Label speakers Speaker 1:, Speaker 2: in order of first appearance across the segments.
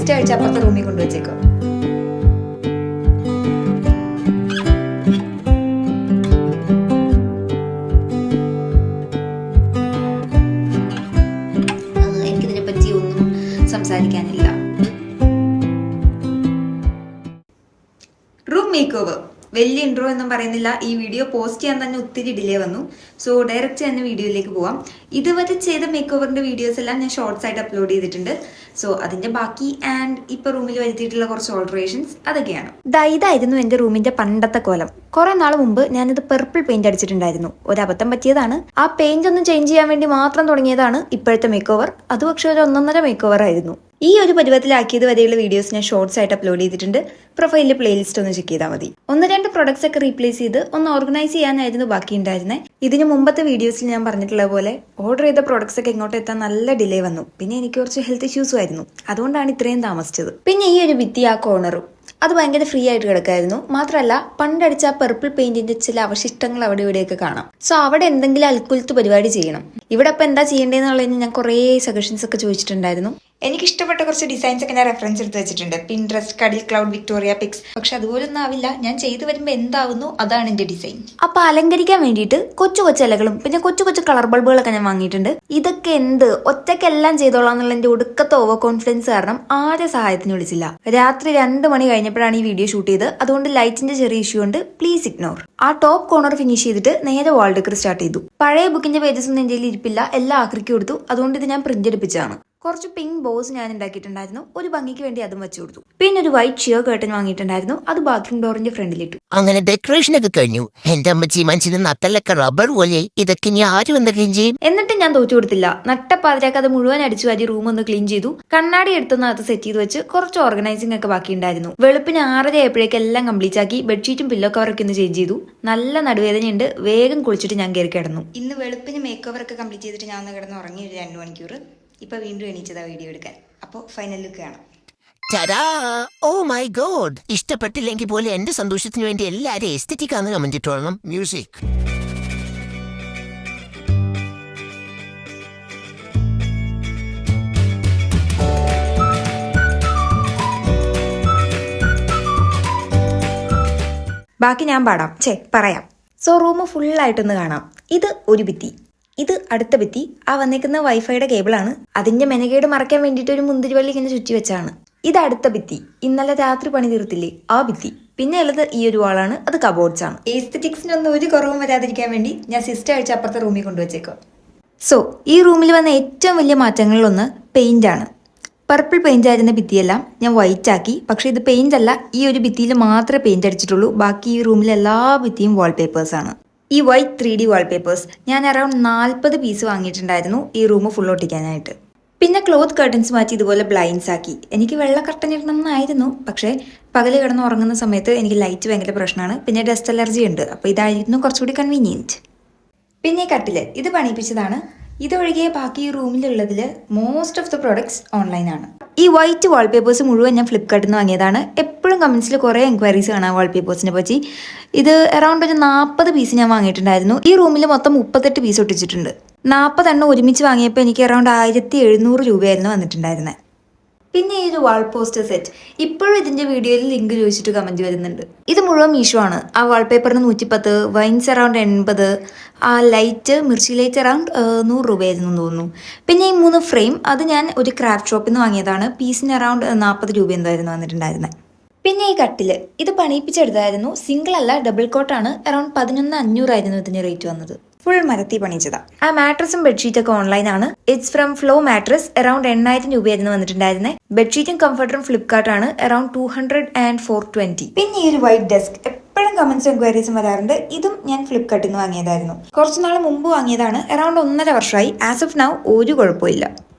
Speaker 1: Sister അടിച്ച് അപ്പുറത്തെ റൂമിൽ കൊണ്ടുവച്ചേക്കോ. എനിക്കിതിനെ പറ്റി ഒന്നും സംസാരിക്കാനില്ല. റൂം മേക്ക് ഓവർ വലിയ ഇൻട്രോ എന്നും പറയുന്നില്ല. ഈ വീഡിയോ പോസ്റ്റ് ചെയ്യാൻ തന്നെ ഒത്തിരി ഡിലേ വന്നു. സോ ഡയറക്റ്റ് തന്നെ വീഡിയോയിലേക്ക് പോവാം. ഇതുവരെ ചെയ്ത മേക്ക് ഓവറിന്റെ വീഡിയോസ് എല്ലാം ഞാൻ ഷോർട്സ് ആയിട്ട് അപ്ലോഡ് ചെയ്തിട്ടുണ്ട്. സോ അതിന്റെ ബാക്കി ആൻഡ് ഇപ്പൊ റൂമിൽ വരുത്തിയിട്ടുള്ള കുറച്ച് ഓൾട്ടറേഷൻസ് അതൊക്കെയാണ്. ഇതായിരുന്നു എന്റെ റൂമിന്റെ പണ്ടത്തെ കോലം. കുറെ നാൾ മുമ്പ് ഞാനിത് പെർപ്പിൾ പെയിന്റ് അടിച്ചിട്ടുണ്ടായിരുന്നു. ഒരബദ്ധം പറ്റിയതാണ്. ആ പെയിന്റ് ഒന്ന് ചേഞ്ച് ചെയ്യാൻ വേണ്ടി മാത്രം തുടങ്ങിയതാണ് ഇപ്പോഴത്തെ മേക്ക് ഓവർ. അത് പക്ഷെ ഒരു 1.5 മേക്ക് ഓവർ ആയിരുന്നു. ഈ ഒരു പരുവത്തിലാക്കിയത് വരെയുള്ള വീഡിയോസ് ഞാൻ ഷോർട്സ് ആയിട്ട് അപ്ലോഡ് ചെയ്തിട്ടുണ്ട്. പ്രൊഫൈലിൽ പ്ലേലിസ്റ്റ് ഒന്ന് ചെക്ക് ചെയ്താൽ മതി. 1-2 പ്രൊഡക്ട്സ് ഒക്കെ റീപ്ലേസ് ചെയ്ത് ഒന്ന് ഓർഗനൈസ് ചെയ്യാനായിരുന്നു ബാക്കി ഉണ്ടായിരുന്നത്. ഇതിന് മുമ്പത്തെ വീഡിയോസിൽ ഞാൻ പറഞ്ഞിട്ടുള്ള പോലെ ഓർഡർ ചെയ്ത പ്രൊഡക്ട്സ് ഒക്കെ ഇങ്ങോട്ട് എത്താൻ നല്ല ഡിലേ വന്നു. പിന്നെ എനിക്ക് കുറച്ച് ഹെൽത്ത് ഇഷ്യൂസും ആയിരുന്നു. അതുകൊണ്ടാണ് ഇത്രയും താമസിച്ചത്. പിന്നെ ഈ ഒരു ഭിത്തി, ആ കോർണറും അത് ഭയങ്കര ഫ്രീ ആയിട്ട് കിടക്കായിരുന്നു. മാത്രമല്ല പണ്ടടിച്ച ആ പെർപ്പിൾ പെയിന്റിന്റെ ചില അവശിഷ്ടങ്ങൾ അവിടെ ഇവിടെയൊക്കെ കാണാം. സോ അവിടെ എന്തെങ്കിലും അൽക്കുലത്ത് പരിപാടി ചെയ്യണം. ഇവിടെ അപ്പൊ എന്താ ചെയ്യേണ്ടതെന്നുള്ളതിന് ഞാൻ കുറേ സജഷൻസ് ഒക്കെ ചോദിച്ചിട്ടുണ്ടായിരുന്നു. എനിക്ക് ഇഷ്ടപ്പെട്ട കുറച്ച് ഡിസൈൻസ് ഒക്കെ ഞാൻ റെഫറൻസ് എടുത്ത് വെച്ചിട്ടുണ്ട്. Pinterest, Cuddle Cloud, Victoria pics. പക്ഷെ അതുപോലൊന്നും ആവില്ല. ഞാൻ ചെയ്തു വരുമ്പോൾ എന്താവുന്നു അതാണ് എന്റെ ഡിസൈൻ. അപ്പൊ അലങ്കരിക്കാൻ വേണ്ടിയിട്ട് കൊച്ചു കൊച്ചു ഇലകളും പിന്നെ കൊച്ചു കൊച്ചു കളർ ബൾബുകളൊക്കെ ഞാൻ വാങ്ങിയിട്ടുണ്ട്. ഇതൊക്കെ എന്ത് ഒറ്റയ്ക്കെല്ലാം ചെയ്തോളാം എന്നുള്ള എന്റെ ഒടുക്കത്തെ ഓവർ കോൺഫിഡൻസ് കാരണം ആരെ സഹായത്തിന് വിളിച്ചില്ല. രാത്രി 2 മണി കഴിഞ്ഞപ്പോഴാണ് ഈ വീഡിയോ ഷൂട്ട് ചെയ്ത്. അതുകൊണ്ട് ലൈറ്റിന്റെ ചെറിയ ഇഷ്യൂ ഉണ്ട്. Please ignore. ആ ടോപ്പ് കോർണർ ഫിനിഷ് ചെയ്തിട്ട് നേരെ വാൾ ഡെക്കർ സ്റ്റാർട്ട് ചെയ്തു. പഴയ ബുക്കിന്റെ പേജസ് ഒന്നും എന്റെ ഇരിപ്പില്ല. എല്ലാം ആക്രിക്ക് കൊടുത്തു. അതുകൊണ്ട് ഇത് ഞാൻ പ്രിന്റ് എടുപ്പിച്ചാണ്. കുറച്ച് പിങ്ക് ബോസ് ഞാൻ ഉണ്ടാക്കിയിട്ടുണ്ടായിരുന്നു. ഒരു ഭംഗിക്ക് വേണ്ടി അതും വെച്ചു കൊടുത്തു. പിന്നെ ഒരു വൈറ്റ് ഷിയർ കർട്ടൻ വാങ്ങിയിട്ടുണ്ടായിരുന്നു. അത് ബാത്റൂം ഡോറിന്റെ ഫ്രണ്ടിലിട്ടു.
Speaker 2: അങ്ങനെ ഡെക്കറേഷൻ ഒക്കെ കഴിഞ്ഞു. എന്റെ അമ്മച്ചി മനസ്സിന് നത്തലൊക്കെ റബ്ബർ പോലെ. ഇതൊക്കെ ഇനി ആരും എന്ത് ക്ലീൻ ചെയ്യും?
Speaker 1: എന്നിട്ട് ഞാൻ തോറ്റു കൊടുത്തില്ല. നട്ടപ്പാതിരാക്ക് അത് മുഴുവൻ അടിച്ചു വാരി റൂം ഒന്ന് ക്ലീൻ ചെയ്തു. കണ്ണാടി എടുത്തൊന്ന് അത് സെറ്റ് ചെയ്ത് വെച്ച് കുറച്ച് ഓർഗനൈസിംഗ് ഒക്കെ ബാക്കി ഉണ്ടായിരുന്നു. വെളുപ്പിന് 6:30 ആയപ്പോഴേക്ക് എല്ലാം കംപ്ലീറ്റ് ആക്കി. ബെഡ്ഷീറ്റും പില്ലോ കവറൊക്കെ ഒന്ന് ചേഞ്ച് ചെയ്തു. നല്ല നടുവേദനയുണ്ട്. വേഗം കുളിച്ചിട്ട് ഞാൻ കയറി കിടന്നു. ഇന്ന് വെളുപ്പിന് മേക്ക് ഓവർ ഒക്കെ കംപ്ലീറ്റ് ചെയ്തിട്ട് ഞാൻ ഒന്ന് കിടന്ന് ഉറങ്ങി ഒരു 2 മണിക്കൂർ. ഇപ്പൊ വീണ്ടും എണീച്ചതാ വീഡിയോ എടുക്കാൻ. അപ്പോൾ ഫൈനൽ ലുക്ക് കാണാം.
Speaker 2: Oh my god. ഇഷ്ടപ്പെട്ടില്ലെങ്കിൽ പോലെ എന്റെ സന്തോഷത്തിന് വേണ്ടി എല്ലാരും എസ്തെറ്റിക് ആണെന്ന് കമന്റ് ഇട്ടോളണം. മ്യൂസിക്.
Speaker 1: ബാക്കി ഞാൻ പറയാം. സോ റൂം ഫുള്ളായിട്ടൊന്ന് കാണാം. ഇത് ഒരു ഭിത്തി, ഇത് അടുത്ത ഭിത്തി. ആ വന്നേക്കുന്ന വൈഫൈയുടെ കേബിളാണ്. അതിന്റെ മെനകേട് മറയ്ക്കാൻ വേണ്ടിയിട്ട് ഒരു മുന്തിരിവള്ളി ഇങ്ങനെ ചുറ്റി വെച്ചാണ്. ഇത് അടുത്ത ഭിത്തി, ഇന്നലെ രാത്രി പണി തീർത്തില്ലേ ആ ഭിത്തി. പിന്നെ ഉള്ളത് ഈ ഒരു വാളാണ്. അത് കബോർഡ്സ് ആണ്. എസ്തെറ്റിക്സിനൊന്നും ഒരു കുറവും വരാതിരിക്കാൻ വേണ്ടി ഞാൻ സിസ്റ്റർ അടിച്ച് അപ്പുറത്തെ റൂമിൽ കൊണ്ടുവച്ചേക്കോ. സോ ഈ റൂമിൽ വന്ന ഏറ്റവും വലിയ മാറ്റങ്ങളിലൊന്ന് പെയിന്റ് ആണ്. പർപ്പിൾ പെയിന്റ് ആയിരുന്ന ഭിത്തിയെല്ലാം ഞാൻ വൈറ്റ് ആക്കി. പക്ഷെ ഇത് പെയിന്റ് അല്ല, ഈ ഒരു ഭിത്തിയിൽ മാത്രമേ പെയിന്റ് അടിച്ചിട്ടുള്ളൂ. ബാക്കി ഈ റൂമിലെ എല്ലാ ഭിത്തിയും വാൾപേപ്പേഴ്സ് ആണ്. ഈ വൈറ്റ് 3D വാൾപേപ്പേഴ്സ് ഞാൻ അറൌണ്ട് 40 പീസ് വാങ്ങിയിട്ടുണ്ടായിരുന്നു ഈ റൂം ഫുൾ ഒട്ടിക്കാനായിട്ട്. പിന്നെ ക്ലോത്ത് കർട്ടൻസ് മാറ്റി ഇതുപോലെ ബ്ലൈൻഡ്സ് ആക്കി. എനിക്ക് വെള്ള കർട്ടൻ ഇടണമെന്നായിരുന്നു. പക്ഷേ പകല് കിടന്ന് ഉറങ്ങുന്ന സമയത്ത് എനിക്ക് ലൈറ്റ് ഭയങ്കര പ്രശ്നമാണ്. പിന്നെ ഡസ്റ്റ് അലർജി ഉണ്ട്. അപ്പോൾ ഇതായിരുന്നു കുറച്ചുകൂടി കൺവീനിയൻറ്റ്. പിന്നെ കട്ടില് ഇത് പണിയിപ്പിച്ചതാണ്. ഇതൊഴികെ ബാക്കി ഈ റൂമിലുള്ളതിൽ മോസ്റ്റ് ഓഫ് ദ പ്രോഡക്ട്സ് ഓൺലൈനാണ്. ഈ വൈറ്റ് വാൾപേപ്പേഴ്സ് മുഴുവൻ ഞാൻ ഫ്ലിപ്കാർട്ടിൽ നിന്ന് വാങ്ങിയതാണ്. എപ്പോഴും കമൻസിൽ കുറേ എൻക്വയറീസ് കാണാം വാൾപേപ്പേഴ്സിനെ പറ്റി. ഇത് അറൌണ്ട് ഒരു 40 പീസ് ഞാൻ വാങ്ങിയിട്ടുണ്ടായിരുന്നു. ഈ റൂമിൽ മൊത്തം 38 പീസ് ഒട്ടിച്ചിട്ടുണ്ട്. 40 എണ്ണം ഒരുമിച്ച് വാങ്ങിയപ്പോൾ എനിക്ക് അറൌണ്ട് 1700 രൂപയായിരുന്നു വന്നിട്ടുണ്ടായിരുന്നത്. പിന്നെ ഈ ഒരു വാൾ പോസ്റ്റർ സെറ്റ് ഇപ്പോഴും ഇതിന്റെ വീഡിയോയിൽ ലിങ്ക് ചോദിച്ചിട്ട് കമന്റ് വരുന്നുണ്ട്. ഇത് മുഴുവൻ മീഷോ ആണ്. ആ വാൾപേപ്പറിന് 110, വൈൻസ് അറൌണ്ട് 80, ആ ലൈറ്റ് മിർച്ചി ലൈറ്റ് അറൌണ്ട് 100 രൂപയായിരുന്നു തോന്നുന്നു. പിന്നെ ഈ 3 ഫ്രെയിം അത് ഞാൻ ഒരു ക്രാഫ്റ്റ് ഷോപ്പിൽ നിന്ന് വാങ്ങിയതാണ്. പീസിന് അറൌണ്ട് 40 രൂപ എന്തായിരുന്നു വന്നിട്ടുണ്ടായിരുന്നത്. പിന്നെ ഈ കട്ടില് ഇത് പണിയിപ്പിച്ചെടുത്തായിരുന്നു. സിംഗിൾ അല്ല, ഡബിൾ കോട്ടാണ്. അറൌണ്ട് 11,500 ആയിരുന്നു ഇതിന് റേറ്റ് വന്നത്. ഫുൾ മരത്തി പണിച്ചതാ. ആ മാട്രസും ബെഡ്ഷീറ്റൊക്കെ ഓൺലൈനാണ്. It's from Flo mattress. Around 8000 രൂപയായിരുന്നു വന്നിട്ടുണ്ടായിരുന്നത്. ബെഡ്ഷീറ്റും കംഫർട്ടറും ഫ്ലിപ്കാർട്ടാണ്. Around 200 and 420. പിന്നെ ഈ ഒരു വൈറ്റ് ഡെസ്ക് എപ്പോഴും കമന്റ്സും എൻക്വയറീസും വരാറുണ്ട്. ഇതും ഞാൻ ഫ്ലിപ്കാർട്ടിൽ നിന്ന് വാങ്ങിയതായിരുന്നു. കുറച്ച് നാൾ മുമ്പ് വാങ്ങിയതാണ്. അറൌണ്ട് 1.5 വർഷമായി. ആസ് ഓഫ് നൗ ഒരു കുഴപ്പമില്ല.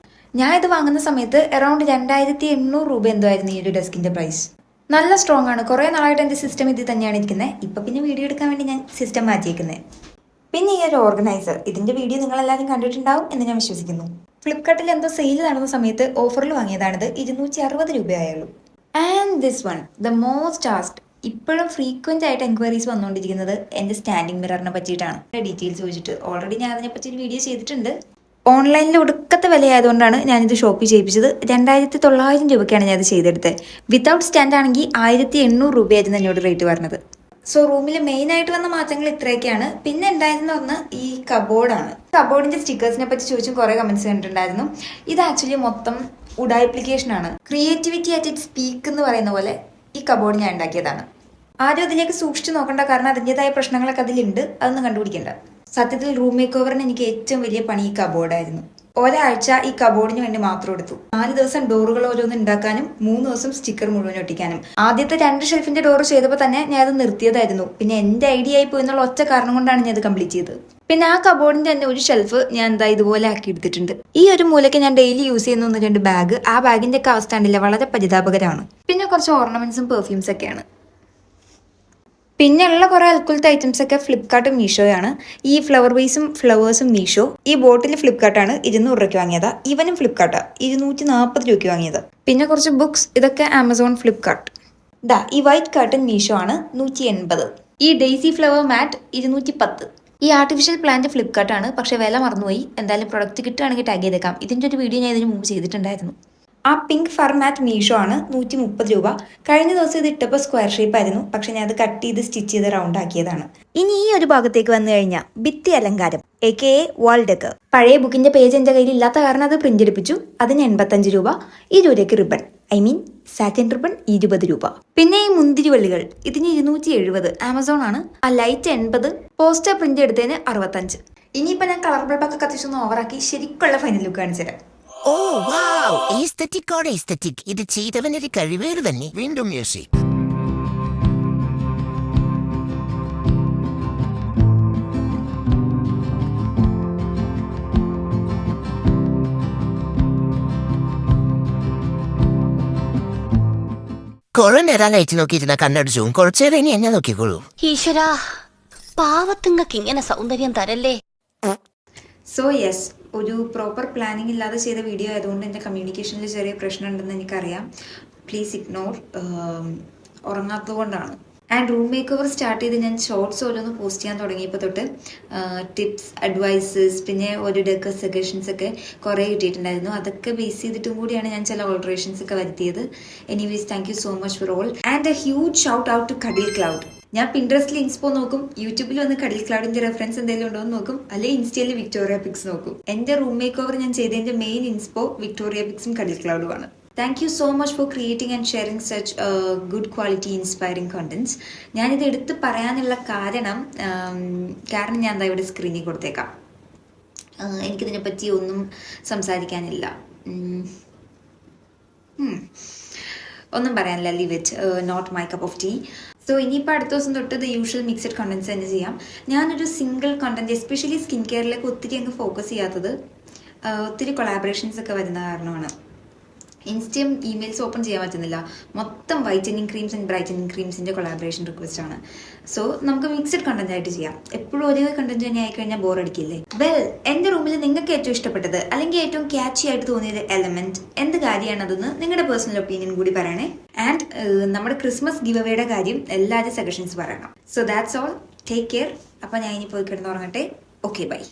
Speaker 1: ഞാൻ ഇത് വാങ്ങുന്ന സമയത്ത് അറൌണ്ട് 2800 രൂപ എന്തോ ആയിരുന്നു ഈ ഒരു ഡെസ്കിന്റെ പ്രൈസ്. നല്ല സ്ട്രോങ് ആണ്. കുറേ നാളായിട്ട് എൻ്റെ സിസ്റ്റം ഇത് തന്നെയാണ് ഇരിക്കുന്നത്. ഇപ്പം പിന്നെ വീഡിയോ എടുക്കാൻ വേണ്ടി ഞാൻ സിസ്റ്റം മാറ്റിയേക്കുന്നത്. പിന്നെ ഈ ഒരു ഓർഗനൈസർ ഇതിന്റെ വീഡിയോ നിങ്ങളെല്ലാവരും കണ്ടിട്ടുണ്ടാവും എന്ന് ഞാൻ വിശ്വസിക്കുന്നു. ഫ്ലിപ്കാർട്ടിൽ എന്തോ സെയിൽ നടന്ന സമയത്ത് ഓഫറിൽ വാങ്ങിയതാണിത്. 260 രൂപയായുള്ളൂ. And this one the most asked, ഇപ്പോഴും ഫ്രീക്വന്റ് ആയിട്ട് എൻക്വയറീസ് വന്നുകൊണ്ടിരിക്കുന്നത് എൻ്റെ സ്റ്റാൻഡിങ് മിററിനെ പറ്റിയിട്ടാണ്. ഡീറ്റെയിൽസ് ചോദിച്ചിട്ട് ഓൾറെഡി ഞാൻ അതിനെപ്പറ്റി ഒരു വീഡിയോ ചെയ്തിട്ടുണ്ട്. ഓൺലൈനിൽ ഒടുക്കത്തെ വിലയായതുകൊണ്ടാണ് ഞാനിത് ഷോപ്പിൽ ചെയ്യിപ്പിച്ചത്. 2900 രൂപയ്ക്കാണ് ഞാനത് ചെയ്തെടുത്തത്. വിത്തൗട്ട് സ്റ്റാൻഡ് ആണെങ്കിൽ 1800 രൂപയായിരുന്നു എന്നോട് റേറ്റ് പറഞ്ഞത്. സോ റൂമിൽ മെയിനായിട്ട് വന്ന മാറ്റങ്ങൾ ഇത്രയൊക്കെയാണ്. പിന്നെ ഉണ്ടായിരുന്ന ഒന്ന് ഈ കബോർഡാണ്. കബോർഡിന്റെ സ്റ്റിക്കേഴ്സിനെ പറ്റി ചോദിച്ചും കുറേ കമന്റ്സ് കണ്ടിട്ടുണ്ടായിരുന്നു. ഇത് ആക്ച്വലി മൊത്തം വുഡ് ആപ്ലിക്കേഷനാണ്. ക്രിയേറ്റിവിറ്റി അറ്റ് ഇറ്റ് സ്പീക്ക് എന്ന് പറയുന്ന പോലെ ഈ കബോർഡ് ഞാൻ ഉണ്ടാക്കിയതാണ്. ആരും അതിലേക്ക് സൂക്ഷിച്ചു നോക്കണ്ട, കാരണം അതിൻ്റെതായ പ്രശ്നങ്ങളൊക്കെ അതിലുണ്ട്, അതൊന്നും കണ്ടുപിടിക്കണ്ട. സത്യത്തിൽ റൂം മേക്ക് ഓവറിന് എനിക്ക് ഏറ്റവും വലിയ പണി ഈ കബോർഡായിരുന്നു. ഒരാഴ്ച ഈ കബോർഡിന് വേണ്ടി മാത്രം എടുത്തു. 4 ദിവസം ഡോറുകൾ ഓരോന്ന് ഉണ്ടാക്കാനും 3 ദിവസം സ്റ്റിക്കർ മുഴുവൻ ഒട്ടിക്കാനും. ആദ്യത്തെ 2 ഷെൽഫിന്റെ ഡോർ ചെയ്തപ്പോൾ തന്നെ ഞാൻ അത് നിർത്തിയതായിരുന്നു. പിന്നെ എന്റെ ഐഡിയ ആയി പോയി എന്നുള്ള ഒറ്റ കാരണം കൊണ്ടാണ് ഞാൻ അത് കംപ്ലീറ്റ് ചെയ്തത്. പിന്നെ ആ കബോർഡിന്റെ തന്നെ ഒരു ഷെൽഫ് ഞാൻ എന്താ ഇതുപോലെ ആക്കി എടുത്തിട്ടുണ്ട്. ഈ ഒരു മൂലയ്ക്ക് ഞാൻ ഡെയിലി യൂസ് ചെയ്യുന്ന 1-2 ബാഗ്. ആ ബാഗിന്റെ ഒക്കെ അവസ്ഥ ഉണ്ടല്ല, വളരെ പരിതാപകരമാണ്. പിന്നെ കുറച്ച് ഓർണമെന്റ്സും പെർഫ്യൂംസ് ഒക്കെയാണ്. പിന്നെ ഉള്ള കുറേ അൽക്കുലത്തെ ഐറ്റംസ് ഒക്കെ ഫ്ലിപ്കാർട്ടും മീഷോയാണ്. ഈ ഫ്ലവർ വേസും ഫ്ലവേഴ്സും മീഷോ. ഈ ബോട്ടിൽ ഫ്ലിപ്കാർട്ടാണ് 200 രൂപയ്ക്ക് വാങ്ങിയത്. ഇവനും ഫ്ലിപ്കാർട്ടാണ് 240 രൂപയ്ക്ക് വാങ്ങിയത്. പിന്നെ കുറച്ച് ബുക്സ്, ഇതൊക്കെ ആമസോൺ ഫ്ലിപ്കാർട്ട്. ഈ വൈറ്റ് കർട്ടൻ മീഷോ ആണ് 180. ഈ ഡെയ്സി ഫ്ലവർ മാറ്റ് 210. ഈ ആർട്ടിഫിഷ്യൽ പ്ലാന്റ് ഫ്ലിപ്കാർട്ടാണ്, പക്ഷേ വില മറന്നുപോയി. എന്തായാലും പ്രൊഡക്റ്റ് കിട്ടുകയാണെങ്കിൽ ടാഗ് ചെയ്തേക്കാം. ഇതിൻ്റെ ഒരു വീഡിയോ ഞാൻ ഇതിന് മുമ്പ് ചെയ്തിട്ടുണ്ടായിരുന്നു. ആ പിങ്ക് ഫർ മാറ്റ് മീഷോ ആണ് 130 രൂപ. കഴിഞ്ഞ ദിവസം ഇത് ഇട്ടപ്പോൾ സ്ക്വയർ ഷേപ്പ് ആയിരുന്നു, പക്ഷെ ഞാൻ അത് കട്ട് ചെയ്ത് സ്റ്റിച്ച് ചെയ്ത് റൗണ്ട് ആക്കിയതാണ്. ഇനി ഈ ഒരു ഭാഗത്തേക്ക് വന്നു കഴിഞ്ഞാൽ ഭിത്തി അലങ്കാരം AKA വാൾ ഡെക്കർ. പഴയ ബുക്കിന്റെ പേജ് എൻ്റെ കയ്യിൽ ഇല്ലാത്ത കാരണം അത് പ്രിന്റ് എടുപ്പിച്ചു. അതിന് 85 രൂപ. 20 രൂപയ്ക്ക് റിബൺ, സാറ്റിൻ റിബൺ 20 രൂപ. പിന്നെ ഈ മുന്തിരിവള്ളികൾ, ഇതിന് 270. ആമസോൺ ആണ്. ആ ലൈറ്റ് 80, പോസ്റ്റർ പ്രിന്റ് എടുത്തതിന് 65. ഇനിയിപ്പോൾ ഞാൻ കളർ ബൾബൊക്കെ കത്തിച്ചൊന്ന് ഓവറാക്കി ശരിക്കുള്ള ഫൈനൽ ലുക്ക് കാണിച്ചു തരാം.
Speaker 2: ഓ വാവ്, ഈസ്തറ്റിക്കോടെ ഈസ്തറ്റിക്. ഇത് ചെയ്തവനൊരു കഴിവേറ് തന്നെ. വീണ്ടും മ്യൂസിക്. കുറെ നേരം ലൈറ്റ് നോക്കിയിരുന്ന കണ്ണടിച്ചും കുറച്ചേരം ഇനി എന്നെ നോക്കിക്കോളൂ.
Speaker 3: ഈശ്വരാ, പാവത്തുങ്ങൾക്ക് ഇങ്ങനെ സൗന്ദര്യം തരല്ലേ.
Speaker 1: സോ യെസ്, ഒരു പ്രോപ്പർ പ്ലാനിങ് ഇല്ലാതെ ചെയ്ത വീഡിയോ ആയതുകൊണ്ട് എൻ്റെ കമ്മ്യൂണിക്കേഷനിൽ ചെറിയ പ്രശ്നമുണ്ടെന്ന് എനിക്കറിയാം. Please ignore. ഉറങ്ങാത്തത് കൊണ്ടാണ്. And room makeover start ചെയ്ത് ഞാൻ ഷോർട്സ് ഓരോന്ന് പോസ്റ്റ് ചെയ്യാൻ തുടങ്ങിയപ്പോൾ തൊട്ട് ടിപ്സ്, അഡ്വൈസസ്, പിന്നെ ഒരു ഡെക്കർ സജഷൻസ് ഒക്കെ കുറേ കിട്ടിയിട്ടുണ്ടായിരുന്നു. അതൊക്കെ ബേസ് ചെയ്തിട്ടും കൂടിയാണ് ഞാൻ ചില ഓൾട്ടറേഷൻസ് ഒക്കെ വരുത്തിയത്. Anyways, thank you so much for all. And a huge shout out to Cuddle Cloud. ഞാൻ പിൻട്രസ്റ്റിൽ ഇൻസ്പോ നോക്കും, യൂട്യൂബിൽ വന്ന് കടിൽ ക്ലൗഡിന്റെ റെഫറൻസ് എന്തെങ്കിലും ഉണ്ടോ എന്ന് നോക്കും, അല്ലെങ്കിൽ ഇൻസ്റ്റയിൽ വിക്ടോറിയ പിക്സ് നോക്കും. എൻ്റെ റൂം മേക്ക് ഓവർ ഞാൻ ചെയ്തതിൻ്റെ മെയിൻ ഇൻസ്പോ വിക്ടോറിയ പിക്സും കടിൽ ക്ലൗഡുമാണ്. Thank you so much for creating and sharing such good quality inspiring contents. ഞാനിത് എടുത്ത് പറയാനുള്ള കാരണം ഞാൻ എന്താ ഇവിടെ സ്ക്രീനിൽ കൊടുത്തേക്കാം. എനിക്കിതിനെപ്പറ്റി ഒന്നും സംസാരിക്കാനില്ല, ഒന്നും പറയാനില്ല. Leave it, not my cup of tea. So ഇനിയിപ്പോൾ അടുത്ത ദിവസം തൊട്ട് ദ യൂഷ്വൽ മിക്സഡ് കണ്ടന്റ്സ് തന്നെ ചെയ്യാം. ഞാനൊരു സിംഗിൾ കണ്ടന്റ്, എസ്പെഷ്യലി സ്കിൻ കെയറിലേക്ക് ഒത്തിരി അങ്ങ് ഫോക്കസ് ചെയ്യാത്തത് ഒത്തിരി കൊളാബറേഷൻസ് ഒക്കെ വരുന്ന കാരണമാണ്. ഇൻസ്റ്റയും ഇമെയിൽസ് ഓപ്പൺ ചെയ്യാൻ പറ്റുന്നില്ല. മൊത്തം വൈറ്റനിങ് ക്രീംസ് ആൻഡ് ബ്രൈറ്റനിങ് ക്രീംസിൻ്റെ കൊളാബറേഷൻ റിക്വസ്റ്റ് ആണ്. സോ നമുക്ക് മിക്സഡ് കണ്ടന്റ് ആയിട്ട് ചെയ്യാം. എപ്പോഴും ഒരേ കണ്ടന്റ് തന്നെ ആയിക്കഴിഞ്ഞാൽ ബോർ അടിക്കില്ലേ? വെൽ, എൻ്റെ റൂമിൽ നിങ്ങൾക്ക് ഏറ്റവും ഇഷ്ടപ്പെട്ടത് അല്ലെങ്കിൽ ഏറ്റവും ക്യാച്ചി ആയിട്ട് തോന്നിയത് എലമെന്റ് എന്ത് കാര്യമാണതെന്ന് നിങ്ങളുടെ പേഴ്സണൽ ഒപ്പീനിയൻ കൂടി പറയണേ. ആൻഡ് നമ്മുടെ ക്രിസ്മസ് ഗിവ് അവേയുടെ കാര്യം എല്ലാവരും സജഷൻസ് പറയണം. So that's all. Take care. അപ്പോൾ ഞാൻ ഇനി പോയി കിടന്നുറങ്ങട്ടെ. Okay, by.